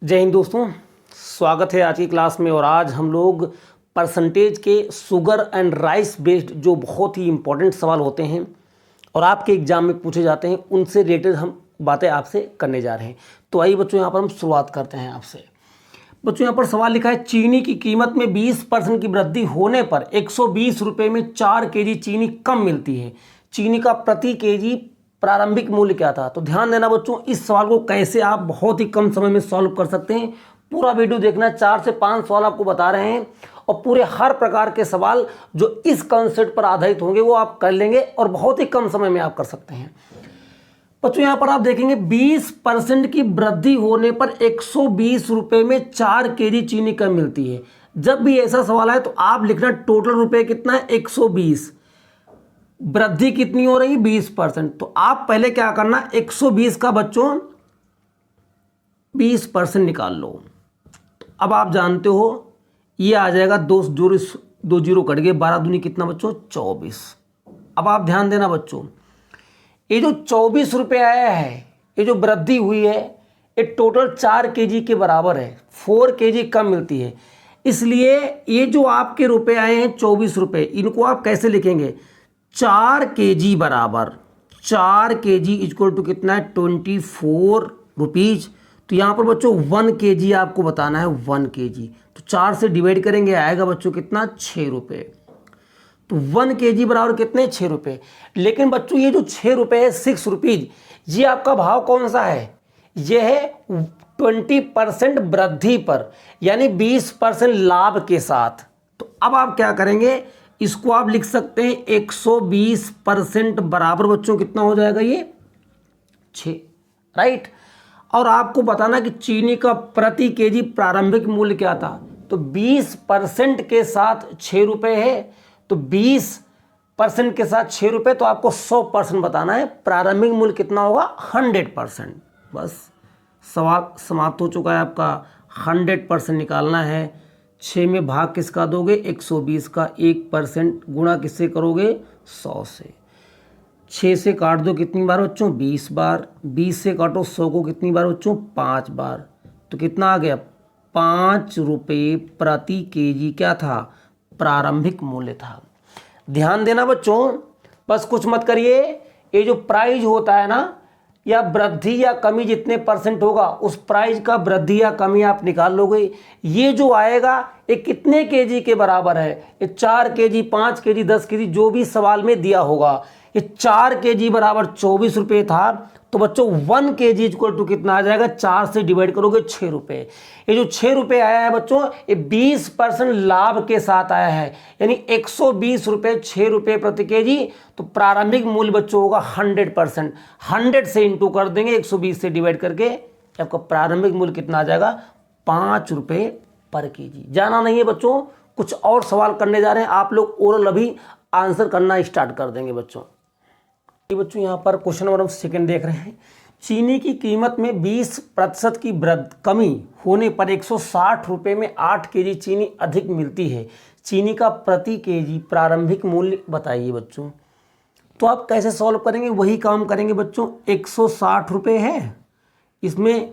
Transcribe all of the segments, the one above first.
जय हिंद दोस्तों, स्वागत है आज की क्लास में। और आज हम लोग परसेंटेज के शुगर एंड राइस बेस्ड जो बहुत ही इंपॉर्टेंट सवाल होते हैं और आपके एग्जाम में पूछे जाते हैं उनसे रिलेटेड हम बातें आपसे करने जा रहे हैं। तो आइए बच्चों, यहाँ पर हम शुरुआत करते हैं आपसे। बच्चों यहाँ पर सवाल लिखा है, चीनी की कीमत में 20% की वृद्धि होने पर 120 रुपये में 4 केजी चीनी कम मिलती है। चीनी का प्रति केजी प्रारंभिक मूल्य क्या था? तो ध्यान देना बच्चों, इस सवाल को कैसे आप बहुत ही कम समय में सॉल्व कर सकते हैं, पूरा वीडियो देखना। 4 से 5 सवाल आपको बता रहे हैं और पूरे हर प्रकार के सवाल जो इस कॉन्सेप्ट पर आधारित होंगे वो आप कर लेंगे और बहुत ही कम समय में आप कर सकते हैं। बच्चों यहाँ पर आप देखेंगे 20% की वृद्धि होने पर 120 रुपये में 4 केजी चीनी कम मिलती है। जब भी ऐसा सवाल आए तो आप लिखना टोटल रुपए कितना है, 120। वृद्धि कितनी हो रही है, 20%। तो आप पहले क्या करना, 120 का बच्चों 20% निकाल लो। तो अब आप जानते हो ये आ जाएगा, दो जीरो कट गए, 12 दूनी कितना बच्चों, 24। अब आप ध्यान देना बच्चों, ये जो 24 रुपये आया है, ये जो वृद्धि हुई है, ये टोटल 4 केजी के बराबर है। 4 केजी कम मिलती है, इसलिए ये जो आपके रुपए आए हैं 24 रुपये, इनको आप कैसे लिखेंगे, 4 केजी बराबर 4 केजी इक्वल टू कितना है, 24 रुपीज़। तो यहाँ पर बच्चों 1 केजी आपको बताना है, 1 केजी। तो 4 से डिवाइड करेंगे, आएगा बच्चों कितना, 6 रुपये। तो 1 केजी बराबर कितने, 6 रुपये। लेकिन बच्चों ये जो 6 रुपये है, 6 रुपीज़, ये आपका भाव कौन सा है, ये है 20% वृद्धि पर, यानी 20% लाभ के साथ। तो अब आप क्या करेंगे, इसको आप लिख सकते हैं 120% बराबर बच्चों कितना हो जाएगा, ये 6, राइट। और आपको बताना कि चीनी का प्रति केजी प्रारंभिक मूल्य क्या था। तो 20% के साथ 6 रुपये है, तो 20% के साथ 6 रुपये, तो आपको 100% बताना है। प्रारंभिक मूल्य कितना होगा, 100%। बस सवाल समाप्त हो चुका है आपका। 100% निकालना है। 6 में भाग किसका दोगे, 120 का। 1% गुणा किससे करोगे, 100 से। 6 से काट दो कितनी बार बच्चों, 20 बार। 20 से काटो 100 को कितनी बार बच्चों, 5 बार। तो कितना आ गया, 5 रुपये प्रति केजी क्या था, प्रारंभिक मूल्य था। ध्यान देना बच्चों, बस कुछ मत करिए। ये जो प्राइस होता है ना, या वृद्धि या कमी जितने परसेंट होगा, उस प्राइस का वृद्धि या कमी आप निकाल लोगे। ये जो आएगा ये कितने केजी के बराबर है, ये 4 केजी, 5 केजी, 10 केजी, जो भी सवाल में दिया होगा। ये 4 केजी बराबर 24 रुपये था। तो बच्चों 1 केजी इक्वल टू कितना आ जाएगा, 4 से डिवाइड करोगे 6 रुपये। ये जो 6 रुपये आया है बच्चों, ये 20% लाभ के साथ आया है, यानी 120 रुपये, 6 रुपये प्रति केजी। तो प्रारंभिक मूल्य बच्चों होगा 100%। 100 से इंटू कर देंगे 120 से डिवाइड करके, आपका प्रारंभिक मूल्य कितना आ जाएगा, 5 रुपये पर केजी। जाना नहीं है बच्चों, कुछ और सवाल करने जा रहे हैं। आप लोग ओरल अभी आंसर करना स्टार्ट कर देंगे बच्चों। बच्चों यहाँ पर क्वेश्चन नंबर 2 देख रहे हैं। चीनी की कीमत में 20% की कमी होने पर 160 रुपये में 8 केजी चीनी अधिक मिलती है। चीनी का प्रति केजी प्रारंभिक मूल्य बताइए बच्चों। तो आप कैसे सॉल्व करेंगे, वही काम करेंगे बच्चों। 160 रुपये है, इसमें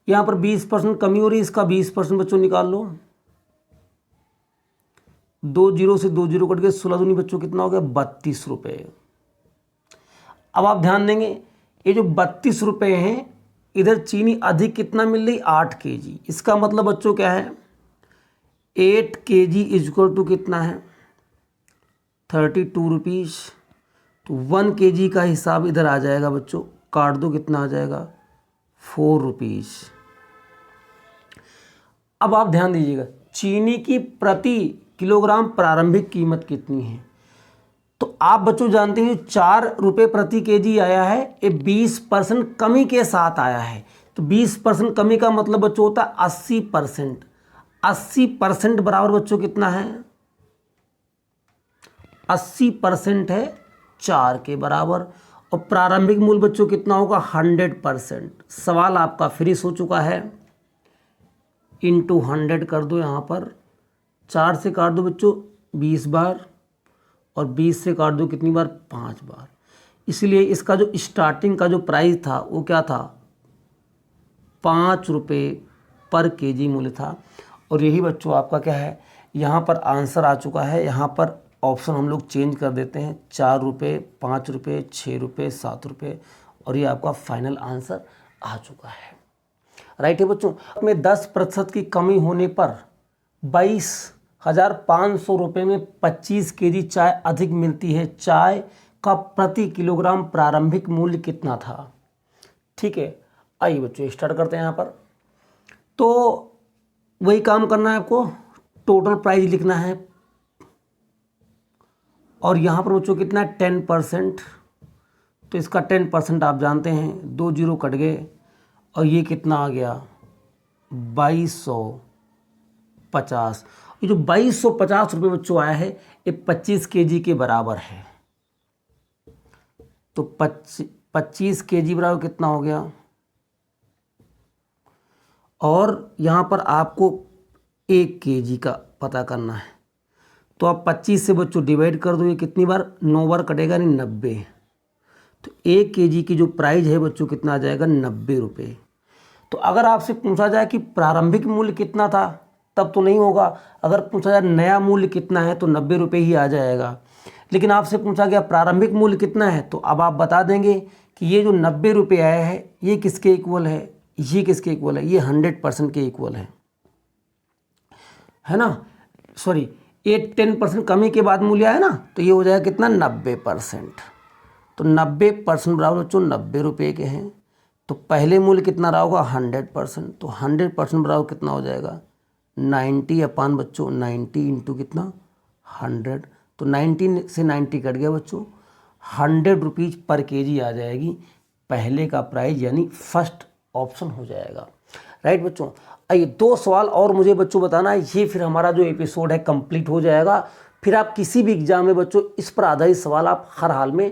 यहाँ पर 20% कमी हो रही है, इसका 20% बच्चों निकाल लो। 2 जीरो से 2 जीरो कट गए, 16 दूनी बच्चों कितना हो गया, 32 रुपये। अब आप ध्यान देंगे, ये जो 32 रुपये हैं, इधर चीनी अधिक कितना मिल रही, 8 केजी। इसका मतलब बच्चों क्या है, 8 केजी इक्वल टू कितना है, 32 रुपीज़। तो 1 केजी का हिसाब इधर आ जाएगा बच्चों, काट दो कितना आ जाएगा, 4 रुपीज़। अब आप ध्यान दीजिएगा, चीनी की प्रति किलोग्राम प्रारंभिक कीमत कितनी है। तो आप बच्चों जानते हैं 4 रुपये प्रति केजी आया है, ये 20% कमी के साथ आया है। तो 20% कमी का मतलब बच्चों होता है 80%। 80% बराबर बच्चों कितना है, 80% है 4 के बराबर। और प्रारंभिक मूल्य बच्चों कितना होगा, 100%। सवाल आपका फिनिश हो चुका है। इंटू 100 कर दो, यहाँ पर 4 से काट दो बच्चों 20 बार, और 20 से काट दो कितनी बार, 5 बार। इसलिए इसका जो स्टार्टिंग का जो प्राइस था वो क्या था, 5 रुपये पर केजी मूल्य था। और यही बच्चों आपका क्या है, यहाँ पर आंसर आ चुका है। यहाँ पर ऑप्शन हम लोग चेंज कर देते हैं, 4 रुपये, 5 रुपये, 6 रुपये, 7 रुपये, और ये आपका फाइनल आंसर आ चुका है। राइट है बच्चों। में 10% की कमी होने पर 22,500 रुपये में 25 केजी चाय अधिक मिलती है। चाय का प्रति किलोग्राम प्रारंभिक मूल्य कितना था? ठीक है, आइए बच्चों स्टार्ट करते हैं। यहाँ पर तो वही काम करना है आपको, टोटल प्राइस लिखना है, और यहाँ पर बच्चों कितना है 10%, तो इसका 10% आप जानते हैं, 2 जीरो कट गए, और ये कितना आ गया 2250। ये जो 2250 रुपये बच्चों आया है ये 25 केजी के बराबर है। तो 25 केजी बराबर कितना हो गया, और यहाँ पर आपको 1 केजी का पता करना है। तो आप 25 से बच्चों डिवाइड कर दो, ये कितनी बार 9 बार कटेगा, नहीं 90। तो 1 केजी की जो प्राइस है बच्चों कितना आ जाएगा 90 रुपये। तो अगर आपसे पूछा जाए कि प्रारंभिक मूल्य कितना था तब तो नहीं होगा, अगर पूछा जाए नया मूल्य कितना है तो 90 रुपये ही आ जाएगा। लेकिन आपसे पूछा गया प्रारंभिक मूल्य कितना है, तो अब आप बता देंगे कि ये जो 90 रुपये आया है ये किसके इक्वल है, ये किसके इक्वल है, ये 100% के इक्वल है ना। सॉरी, ये 10% कमी के बाद मूल्य आया ना, तो ये हो जाएगा कितना 90%। तो 90% बराबर बच्चों 90 रुपये के हैं। तो पहले मूल्य कितना रहा होगा 100%, तो 100% बराबर कितना हो जाएगा 90 अपान बच्चों 90 इंटू कितना 100। तो 90 से 90 कट गया बच्चों, 100 रुपीज़ पर केजी आ जाएगी पहले का प्राइस, यानी फर्स्ट ऑप्शन हो जाएगा। राइट बच्चों। आइए 2 सवाल और मुझे बच्चों बताना है, ये फिर हमारा जो एपिसोड है कंप्लीट हो जाएगा। फिर आप किसी भी एग्जाम में बच्चों इस पर आधारित सवाल आप हर हाल में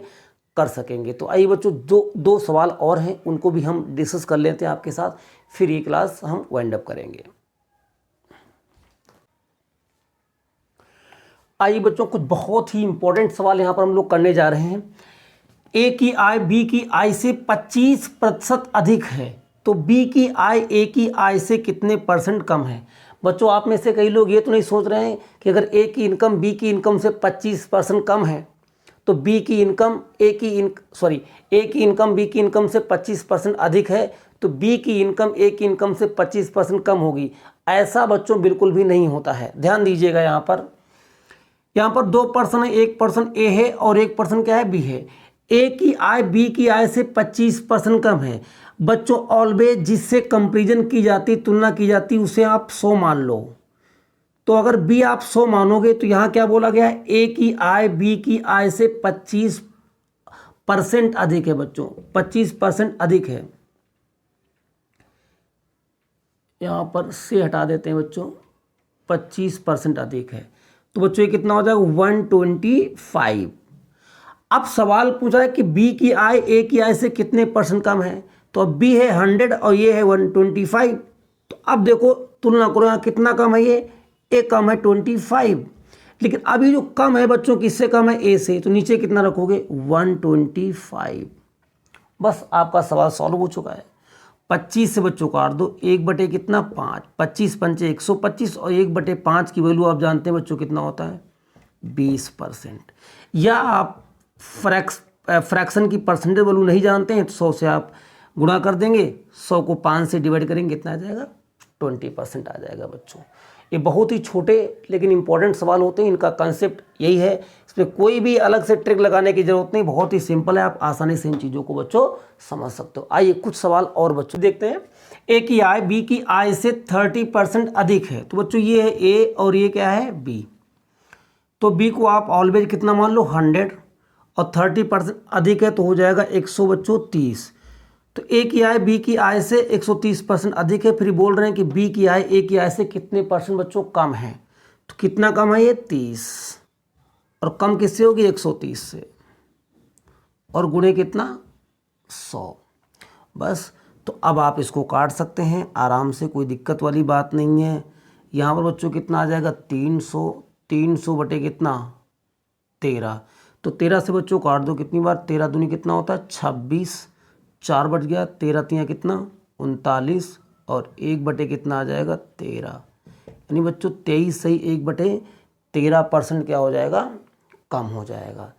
कर सकेंगे। तो आइए बच्चों दो सवाल और हैं, उनको भी हम डिस्कस कर लेते हैं आपके साथ, फिर ये क्लास हम वाइंड अप करेंगे। आइए बच्चों कुछ बहुत ही इंपॉर्टेंट सवाल यहाँ पर हम लोग करने जा रहे हैं। ए की आय बी की आय से 25% अधिक है, तो बी की आय ए की आय से कितने परसेंट कम है? बच्चों आप में से कई लोग ये तो नहीं सोच रहे हैं कि अगर ए की इनकम बी की इनकम से 25% कम है तो ए की इनकम बी की इनकम से 25% अधिक है, तो बी की इनकम ए की इनकम से 25% कम होगी। ऐसा बच्चों बिल्कुल भी नहीं होता है। ध्यान दीजिएगा, यहाँ पर 2 पर्सन है, एक पर्सन ए है और एक पर्सन क्या है बी है। ए की आय बी की आय से 25% कम है। बच्चों ऑलवेज जिससे कंपैरिजन की जाती, तुलना की जाती, उसे आप 100 मान लो। तो अगर बी आप 100 मानोगे तो यहाँ क्या बोला गया है, ए की आय बी की आय से 25% अधिक है बच्चों, 25% अधिक है। यहाँ पर से हटा देते हैं बच्चों, 25% अधिक है। तो बच्चों ये कितना हो जाएगा 125। अब सवाल पूछा है कि बी की आय ए की आय से कितने परसेंट कम है, तो अब बी है 100 और ये है 125। तो अब देखो तुलना करो, यहाँ कितना कम है, ये कम है 25। लेकिन अभी जो कम है बच्चों किससे कम है, ए से, तो नीचे कितना रखोगे 125। बस आपका सवाल सॉल्व हो चुका है। 25 से बच्चों काट दो, 1/, कितना 5, 25 पंचे 125, और 1/5 की वैल्यू आप जानते हैं बच्चों कितना होता है 20%। या आप फ्रैक्शन की परसेंटेज वैल्यू नहीं जानते हैं तो 100 से आप गुणा कर देंगे, 100 को 5 से डिवाइड करेंगे, कितना आ जाएगा 20% आ जाएगा बच्चों। ये बहुत ही छोटे लेकिन इंपॉर्टेंट सवाल होते हैं, इनका कंसेप्ट यही है, इसमें कोई भी अलग से ट्रिक लगाने की जरूरत नहीं, बहुत ही सिंपल है, आप आसानी से इन चीज़ों को बच्चों समझ सकते हो। आइए कुछ सवाल और बच्चों देखते हैं। ए की आय बी की आय से 30% अधिक है, तो बच्चों ये है ए और ये क्या है बी। तो बी को आप ऑलवेज कितना मान लो 100, और 30% अधिक है तो हो जाएगा 100 बच्चों 30। तो ए की आय बी की आय से 130% अधिक है, फिर बोल रहे हैं कि बी की आय ए की आय से कितने परसेंट बच्चों कम है, तो कितना कम है ये 30, और कम किससे होगी 130 से, और गुणे कितना 100। बस, तो अब आप इसको काट सकते हैं आराम से, कोई दिक्कत वाली बात नहीं है। यहाँ पर बच्चों कितना आ जाएगा 300 बटे कितना 13, तो 13 से बच्चों काट दो, कितनी बार 13 दूनी कितना होता है 26, 4 बच गया, 13 तियाँ कितना 39, और 1 बटे कितना आ जाएगा 13, यानी बच्चों 23 सही 1/13% क्या हो जाएगा, कम हो जाएगा।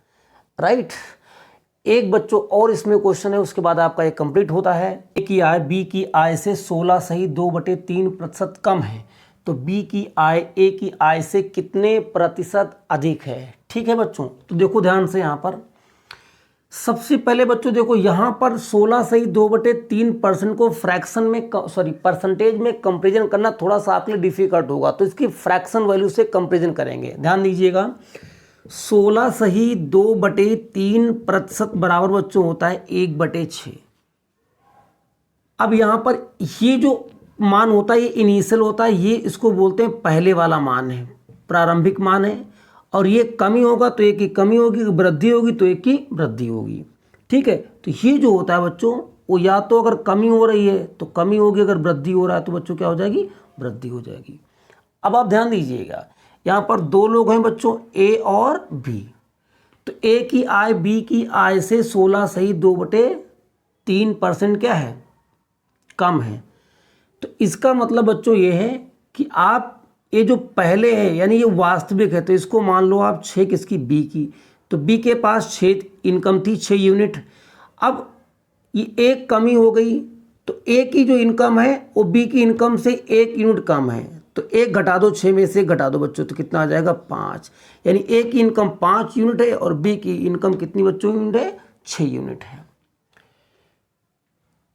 राइट। एक बच्चों और इसमें क्वेश्चन है, उसके बाद आपका ये कंप्लीट होता है। ए की आय बी की आय से 16 सही 2/3% कम है, तो बी की आय ए की आय से कितने प्रतिशत अधिक है। ठीक है बच्चों, तो देखो ध्यान से, यहाँ पर सबसे पहले बच्चों देखो, यहाँ पर 16 सही 2/3% को फ्रैक्शन में परसेंटेज में कंपेरिजन करना थोड़ा सा आपके लिए डिफिकल्ट होगा, तो इसकी फ्रैक्शन वैल्यू से कंपेरिजन करेंगे। ध्यान दीजिएगा, 16 सही 2/3% बराबर बच्चों होता है 1/6। अब यहाँ पर ये जो मान होता है ये इनिशियल होता है, ये इसको बोलते हैं पहले वाला मान है, प्रारंभिक मान है, और ये कमी होगा तो एक की कमी होगी, वृद्धि होगी तो एक की वृद्धि होगी। ठीक है, तो ये जो होता है बच्चों, वो या तो अगर कमी हो रही है तो कमी होगी, अगर वृद्धि हो रहा है तो बच्चों क्या हो जाएगी, वृद्धि हो जाएगी। अब आप ध्यान दीजिएगा, यहाँ पर दो लोग हैं बच्चों, ए और बी, तो ए की आय बी की आय से 16 सही 2/3% क्या है, कम है। तो इसका मतलब बच्चों ये है कि आप ये जो पहले है यानी ये वास्तविक है, तो इसको मान लो आप 6 किसकी, बी की, तो बी के पास 6 इनकम थी, 6 यूनिट। अब ये एक कमी हो गई, तो ए की जो इनकम है वो बी की इनकम से 1 यूनिट कम है, तो 1 घटा दो, 6 में से 1 घटा दो बच्चों, तो कितना आ जाएगा 5, यानी ए की इनकम 5 यूनिट है और बी की इनकम कितनी बच्चों यूनिट है, 6 यूनिट है।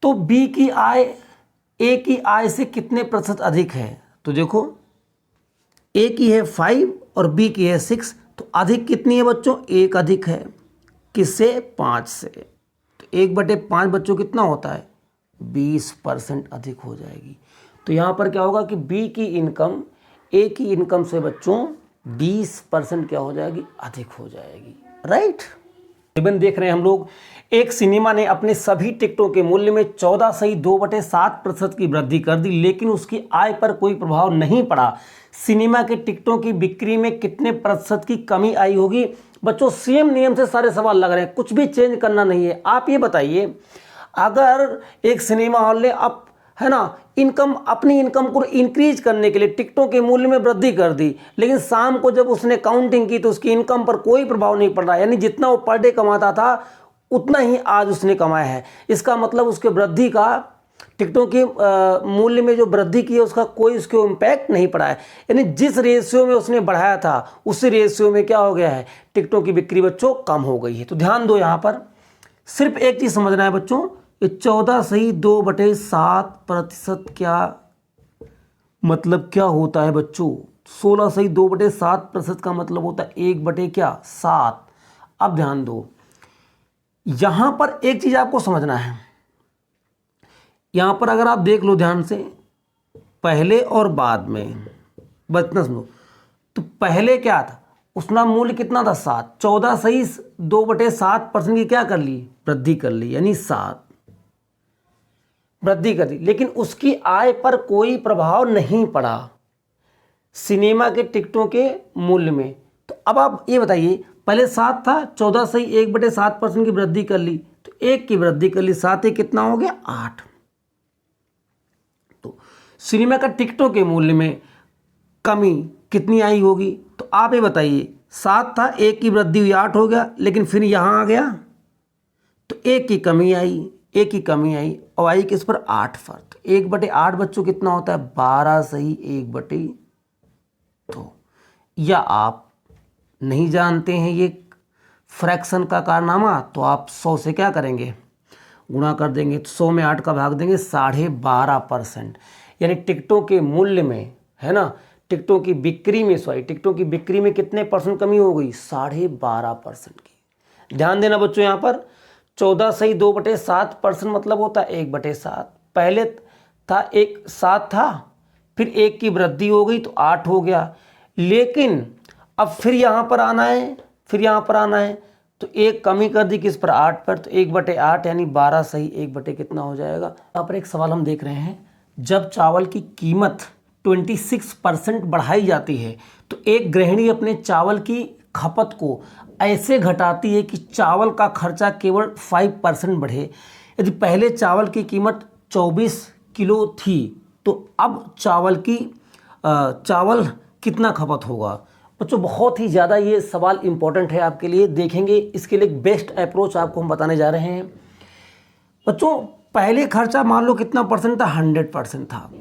तो बी की आय ए की आय से कितने प्रतिशत अधिक है, तो देखो ए की है 5 और बी की है 6, तो अधिक कितनी है बच्चों, 1 अधिक है, किससे, 5 से, तो 1/5 बच्चों कितना होता है, 20% अधिक हो जाएगी। तो यहाँ पर क्या होगा कि बी की इनकम ए की इनकम से बच्चों 20% क्या हो जाएगी, अधिक हो जाएगी। राइट। रिबन देख रहे हैं हम लोग, एक सिनेमा ने अपने सभी टिकटों के मूल्य में 14 सही 2/7% की वृद्धि कर दी, लेकिन उसकी आय पर कोई प्रभाव नहीं पड़ा। सिनेमा के टिकटों की बिक्री में कितने प्रतिशत की कमी आई होगी। बच्चों सेम नियम से सारे सवाल लग रहे हैं, कुछ भी चेंज करना नहीं है। आप ये बताइए, अगर एक सिनेमा हॉल ने अब है ना अपनी इनकम को इंक्रीज करने के लिए टिकटों के मूल्य में वृद्धि कर दी, लेकिन शाम को जब उसने काउंटिंग की तो उसकी इनकम पर कोई प्रभाव नहीं पड़ रहा, यानी जितना वो पर डे कमाता था उतना ही आज उसने कमाया है। इसका मतलब उसके वृद्धि का, टिकटों के मूल्य में जो वृद्धि की है उसका कोई उसके इम्पैक्ट नहीं पड़ा है, यानी जिस रेशियो में उसने बढ़ाया था उसी रेशियो में क्या हो गया है, टिकटों की बिक्री बच्चों कम हो गई है। तो ध्यान दो, यहाँ पर सिर्फ एक चीज़ समझना है बच्चों, ये 14 सही 2/7% क्या मतलब क्या होता है बच्चों, 16 सही 2/7% का मतलब होता है 1/7। अब ध्यान दो, यहां पर एक चीज आपको समझना है, यहां पर अगर आप देख लो ध्यान से, पहले और बाद में बतना सुनो, तो पहले क्या था, उसका मूल्य कितना था 7, 14 सही 2/7% की क्या कर ली, वृद्धि कर ली, यानी 7 वृद्धि कर दी, लेकिन उसकी आय पर कोई प्रभाव नहीं पड़ा सिनेमा के टिकटों के मूल्य में। तो अब आप ये बताइए, पहले 7 था, 14 सही 1/7% की वृद्धि कर ली, तो 1 की वृद्धि कर ली, 7 कितना हो गया 8। तो सिनेमा का टिकटों के मूल्य में कमी कितनी आई होगी, तो आप ये बताइए, 7 था, 1 की वृद्धि हुई 8 हो गया, लेकिन फिर यहाँ आ गया तो 1 की कमी आई, 1 की कमी आई और आई किस पर 8 पर, तो 1/8 बच्चों कितना होता है 12 सही 1/2। या आप नहीं जानते हैं ये फ्रैक्शन का कारनामा, तो आप 100 से क्या करेंगे, गुणा कर देंगे, तो 100 में 8 का भाग देंगे, 12.5%, यानी टिकटों के मूल्य में है ना, टिकटों की बिक्री में टिकटों की बिक्री में कितने परसेंट कमी हो गई, 12.5% की। ध्यान देना बच्चों, यहाँ पर 14 सही 2/7% मतलब होता है 1/7। पहले था 7 था, फिर 1 की वृद्धि हो गई तो 8 हो गया, लेकिन अब फिर यहाँ पर आना है, तो 1 कमी कर दी किस पर 8 पर, तो 1/8 यानी 12 सही 1 कितना हो जाएगा। यहाँ पर एक सवाल हम देख रहे हैं, जब चावल की कीमत 26% बढ़ाई जाती है तो एक गृहिणी अपने चावल की खपत को ऐसे घटाती है कि चावल का खर्चा केवल 5% बढ़े। यदि पहले चावल की कीमत 24 किलो थी तो अब चावल कितना खपत होगा। बच्चों बहुत ही ज़्यादा ये सवाल इम्पोर्टेंट है आपके लिए, देखेंगे इसके लिए बेस्ट अप्रोच आपको हम बताने जा रहे हैं। बच्चों पहले खर्चा मान लो कितना परसेंट था, 100% था।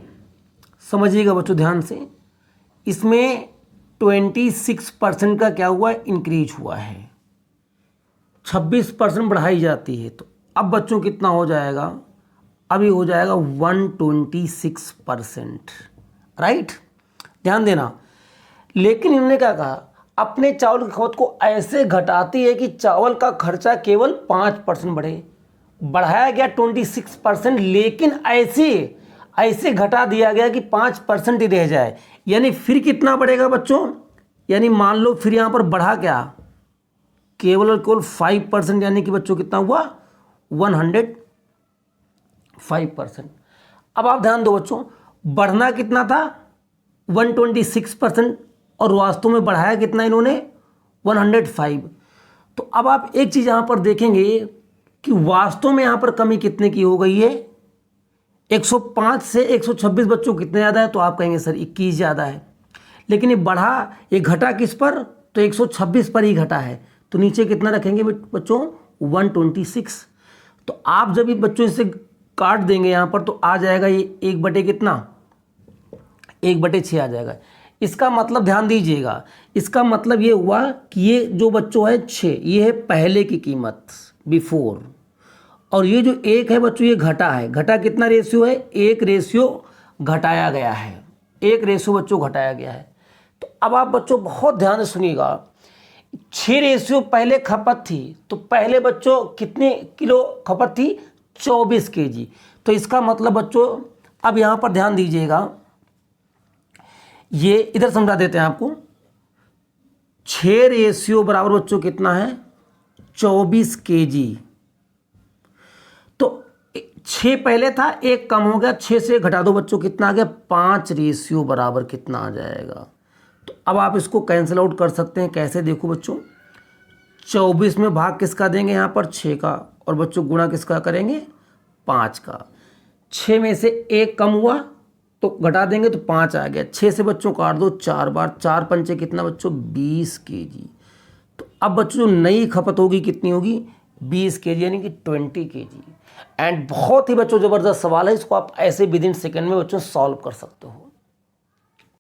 समझिएगा बच्चों ध्यान से, इसमें 26% का क्या हुआ, इंक्रीज हुआ है, 26% बढ़ाई जाती है। तो अब बच्चों कितना हो जाएगा, अभी हो जाएगा 126%, राइट, ध्यान देना। लेकिन इन्होंने क्या कहा, अपने चावल की खपत को ऐसे घटाती है कि चावल का खर्चा केवल 5% बढ़े। बढ़ाया गया 26%, लेकिन ऐसे घटा दिया गया कि 5% ही रह जाए। यानी फिर कितना बढ़ेगा बच्चों, यानी मान लो फिर यहाँ पर बढ़ा क्या, केवल और केवल 5%, यानी कि बच्चों कितना हुआ 105%। अब आप ध्यान दो बच्चों, बढ़ना कितना था 126%, और वास्तव में बढ़ाया कितना इन्होंने 105। तो अब आप एक चीज़ यहाँ पर देखेंगे कि वास्तव में यहाँ पर कमी कितने की हो गई है, 105 से 126 बच्चों कितने ज़्यादा है, तो आप कहेंगे सर 21 ज़्यादा है। लेकिन ये घटा किस पर, तो 126 पर ही घटा है। तो नीचे कितना रखेंगे बच्चों 126। तो आप जब भी बच्चों इसे काट देंगे यहाँ पर, तो आ जाएगा ये 1 कितना, 1/6 आ जाएगा। इसका मतलब ध्यान दीजिएगा, इसका मतलब ये हुआ कि ये जो बच्चों है 6, ये है पहले की कीमत बिफोर, और ये जो 1 है बच्चों ये घटा है। घटा कितना रेशियो है, 1 रेशियो घटाया गया है, 1 रेशियो बच्चों घटाया गया है। तो अब आप बच्चों बहुत ध्यान से सुनिएगा, 6 रेशियो पहले खपत थी, तो पहले बच्चों कितने किलो खपत थी, 24 kg। तो इसका मतलब बच्चों अब यहाँ पर ध्यान दीजिएगा, ये इधर समझा देते हैं आपको। 6 रेशियो बराबर बच्चों कितना है, 24 kg। तो 6 पहले था, 1 कम हो गया, 6 से घटा दो बच्चों कितना आ गया, 5 रेशियो बराबर कितना आ जाएगा। तो अब आप इसको कैंसिल आउट कर सकते हैं, कैसे देखो बच्चों, 24 में भाग किसका देंगे यहाँ पर 6 का, और बच्चों गुणा किसका करेंगे 5 का। 6 में से 1 कम हुआ तो घटा देंगे तो 5 आ गया। 6 से बच्चों काट दो 4 बार, 4 पंचे कितना बच्चों 20 kg। तो अब बच्चों जो नई खपत होगी कितनी होगी 20 kg, यानी कि 20 kg। एंड बहुत ही बच्चों ज़बरदस्त सवाल है, इसको आप ऐसे विद इन सेकेंड में बच्चों सॉल्व कर सकते हो।